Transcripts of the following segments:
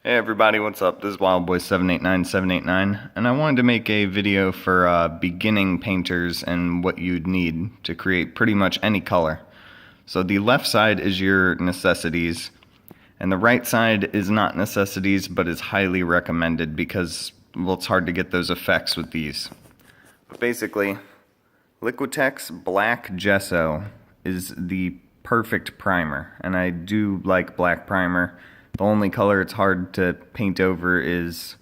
Hey everybody, what's up? This is WildBoy789789, and I wanted to make a video for beginning painters and what you'd need to create pretty much any color. So the left side is your necessities, and the right side is not necessities, but is highly recommended because, well, it's hard to get those effects with these. But basically, Liquitex Black Gesso is the perfect primer, and I do like black primer. The only color it's hard to paint over is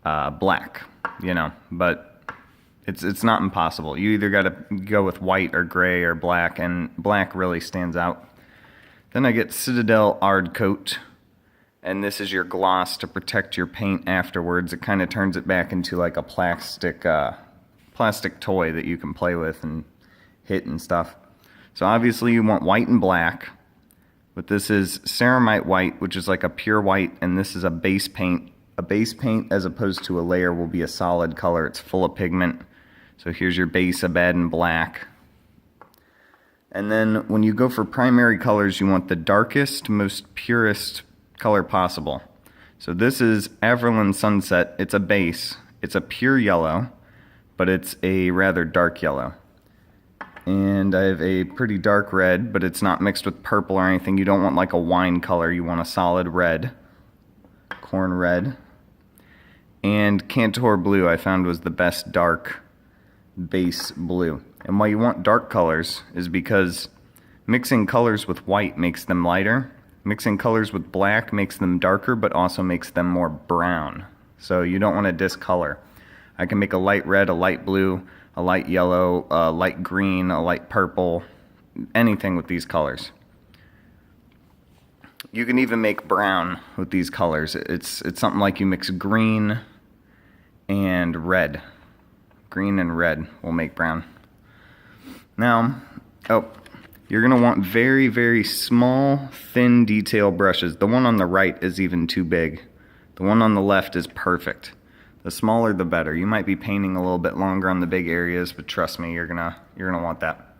black, but it's not impossible. You either got to go with white or gray or black, and black really stands out. Then I get Citadel Ard Coat, and this is your gloss to protect your paint afterwards. It kind of turns it back into like a plastic toy that you can play with and hit and stuff. So obviously you want white and black. But this is ceramite white, which is like a pure white, and this is a base paint. A base paint, as opposed to a layer, will be a solid color. It's full of pigment. So here's your base, Abaddon Black. And then when you go for primary colors, you want the darkest, most purest color possible. So this is Averland Sunset. It's a base. It's a pure yellow, but it's a rather dark yellow. And I have a pretty dark red, but it's not mixed with purple or anything. You don't want like a wine color. You want a solid red. Corn red. And Cantor Blue I found was the best dark base blue. And why you want dark colors is because mixing colors with white makes them lighter. Mixing colors with black makes them darker, but also makes them more brown. So you don't want to discolor. I can make a light red, a light blue, a light yellow, a light green, a light purple, anything with these colors. You can even make brown with these colors. It's something like you mix green and red. Green and red will make brown. Now, you're going to want very, very small, thin detail brushes. The one on the right is even too big. The one on the left is perfect. The smaller the better. You might be painting a little bit longer on the big areas, but trust me, you're gonna want that.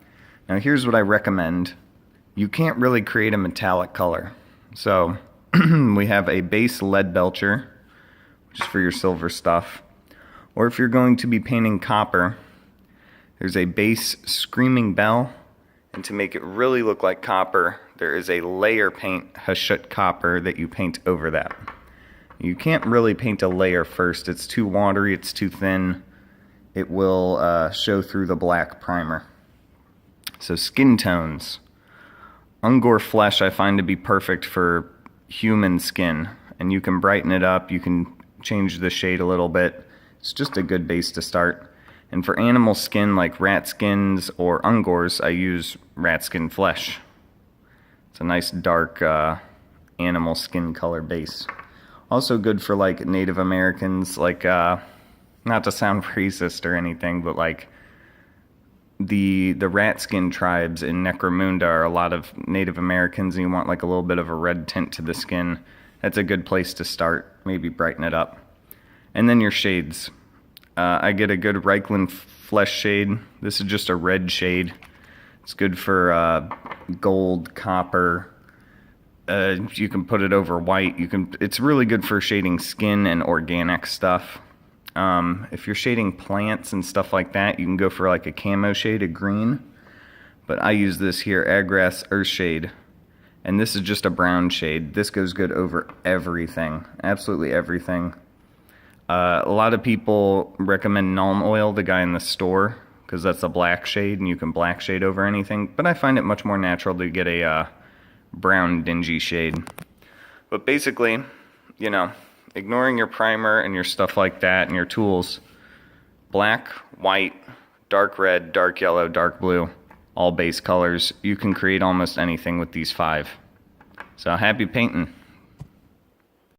Now here's what I recommend. You can't really create a metallic color. So we have a base lead belcher, which is for your silver stuff. Or if you're going to be painting copper, there's a base Screaming Bell, and to make it really look like copper, there is a layer paint Hashut Copper that you paint over that. You can't really paint a layer first. It's too watery, it's too thin. It will show through the black primer. So skin tones. Ungor Flesh I find to be perfect for human skin. And you can brighten it up, you can change the shade a little bit. It's just a good base to start. And for animal skin like rat skins or Ungors, I use rat skin flesh. It's a nice dark animal skin color base. Also good for like Native Americans, like not to sound racist or anything, but like the rat skin tribes in Necromunda are a lot of Native Americans, and you want like a little bit of a red tint to the skin. That's a good place to start. Maybe brighten it up. And then your shades. I get a good Reikland Flesh shade. This is just a red shade. It's good for gold, copper. You can put it over white. It's really good for shading skin and organic stuff. If you're shading plants and stuff like that, you can go for like a camo shade of green. But I use this here, Agrass Earthshade. And this is just a brown shade. This goes good over everything. Absolutely everything. A lot of people recommend Nuln Oil, the guy in the store, because that's a black shade and you can black shade over anything. But I find it much more natural to get a brown dingy shade. But basically, ignoring your primer and your stuff like that and your tools, black, white, dark red, dark yellow, dark blue, all base colors, you can create almost anything with these 5. So happy painting.